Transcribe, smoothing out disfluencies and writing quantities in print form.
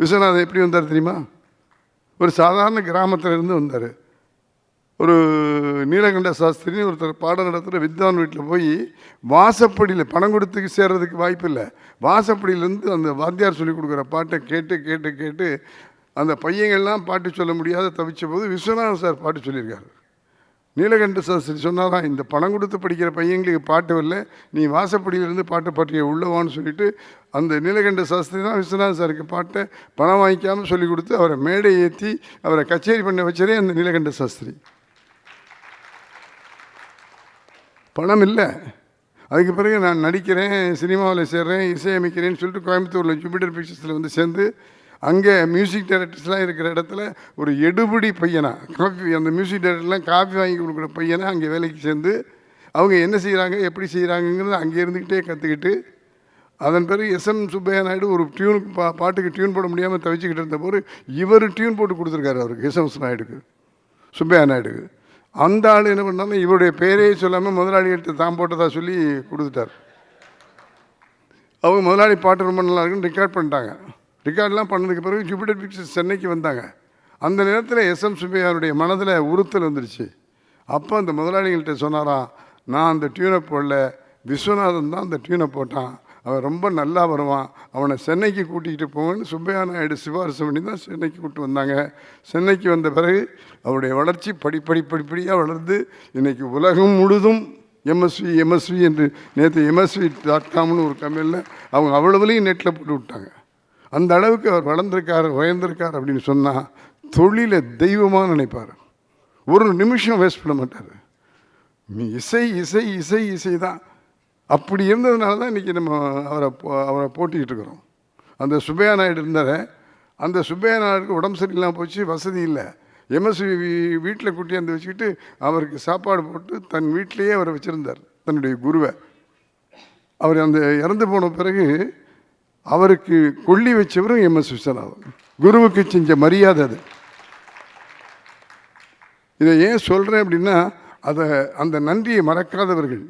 விஸ்வநாதன் எப்படி வந்தார் தெரியுமா? ஒரு சாதாரண கிராமத்தில் இருந்து வந்தார். ஒரு நீலகண்ட சாஸ்திரின்னு ஒருத்தர் பாடம் நடத்துகிற வித்வான் வீட்டில் போய் வாசப்படியில் பணம் கொடுத்து சேர்றதுக்கு வாய்ப்பு இல்லை. வாசப்படியிலேருந்து அந்த வாத்தியார் சொல்லிக் கொடுக்குற பாட்டை கேட்டு கேட்டு கேட்டு அந்த பையங்கள்லாம் பாட்டு சொல்ல முடியாத தவிச்ச போது விஸ்வநாதன் சார் பாட்டு சொல்லியிருக்காரு. நீலகண்ட சாஸ்திரி சொன்னாராம், இந்த பணம் கொடுத்து படிக்கிற பையங்களுக்கு பாட்டு வரல, நீ வாசப்படியிலேருந்து பாட்டு பாட்டிய உள்ளவான்னு சொல்லிட்டு அந்த நீலகண்ட சாஸ்திரி தான் விஸ்வநாதன் சாருக்கு பாட்டை பணம் வாங்கிக்காமல் சொல்லிக் கொடுத்து அவரை மேடை ஏற்றி அவரை கச்சேரி பண்ண வச்சதே அந்த நீலகண்ட சாஸ்திரி. பணம் இல்லை. அதுக்கு பிறகு நான் நடிக்கிறேன், சினிமாவில் சேர்றேன், இசையமைக்கிறேன்னு சொல்லிட்டு கோயம்புத்தூரில் ஜூபிட்டர் பிக்சர்ஸில் வந்து சேர்ந்து அங்கே மியூசிக் டைரக்டர்ஸ்லாம் இருக்கிற இடத்துல ஒரு எடுபடி பையனா காஃபி, அந்த மியூசிக் டைரக்டர்லாம் காஃபி வாங்கி கொடுக்குற பையனை அங்கே வேலைக்கு சேர்ந்து அவங்க என்ன செய்கிறாங்க எப்படி செய்கிறாங்கங்கிறது அங்கே இருந்துக்கிட்டே கற்றுக்கிட்டு அதன் பிறகு எஸ்எம் சுப்பையா நாயுடு ஒரு டியூனுக்கு பாட்டுக்கு டியூன் போட முடியாமல் தவிச்சுக்கிட்டு இருந்த போது இவர் டியூன் போட்டு கொடுத்துருக்காரு அவருக்கு, எஸ்எம் நாயுடுக்கு, சுப்பையா நாயுடுக்கு. அந்த ஆள் என்ன பண்ணாலும் இவருடைய பேரே சொல்லாமல் முதலாளிகிட்ட தான் போட்டதா சொல்லி கொடுத்துட்டார். அவங்க முதலாளி பாட்டு ரொம்ப நல்லா இருக்குன்னு ரெக்கார்ட் பண்ணிட்டாங்க. ரெக்கார்ட்லாம் பண்ணதுக்கு பிறகு ஜூபிட்டர் பிக்சர்ஸ் சென்னைக்கு வந்தாங்க. அந்த நேரத்தில் எஸ்எம் சுப்பையாருடைய மனதில் உறுத்தல் வந்துடுச்சு. அப்போ அந்த முதலாளிகள்கிட்ட சொன்னாராம், நான் அந்த டியூனை போடல, விஸ்வநாதன் தான் அந்த டியூனை போட்டான், அவன் ரொம்ப நல்லா வருவான், அவனை சென்னைக்கு கூட்டிகிட்டு போவேன்னு சுப்பையா நாயுடு சிபாரிசு பண்ணி தான் சென்னைக்கு கூப்பிட்டு வந்தாங்க. சென்னைக்கு வந்த பிறகு அவருடைய வளர்ச்சி படிப்படியாக வளர்ந்து இன்றைக்கி உலகம் முழுதும் எம்எஸ்வி என்று நேற்று MSV.comனு ஒரு கம்பெனியில் அவங்க அவ்வளவுலையும் நெட்டில் போட்டு விட்டாங்க. அந்த அளவுக்கு அவர் வளர்ந்திருக்கார், உயர்ந்திருக்கார் அப்படின்னு சொன்னால் தொழிலை தெய்வமாக நினைப்பார். ஒரு நிமிஷம் வேஸ்ட் பண்ண மாட்டார். இசை இசை இசை இசை தான். அப்படி இருந்ததுனால தான் இன்றைக்கி நம்ம அவரை போட்டிக்கிட்டு இருக்கிறோம். அந்த சுப்பையா நாயுடு இருந்தார். அந்த சுப்பையா நாயுடுக்கு உடம்பு சரியில்லாமல் போச்சு, வசதி இல்லை. MSV வீட்டில் கூட்டியாந்து வச்சுக்கிட்டு அவருக்கு சாப்பாடு போட்டு தன் வீட்டிலையே அவரை வச்சுருந்தார், தன்னுடைய குருவை. அவர் அந்த இறந்து போன பிறகு அவருக்கு கொள்ளி வச்சவரும் MS விஸ்வநாதன். குருவுக்கு செஞ்ச மரியாதை அது. இதை ஏன் சொல்கிறேன் அப்படின்னா, அந்த நன்றியை மறக்காதவர்கள்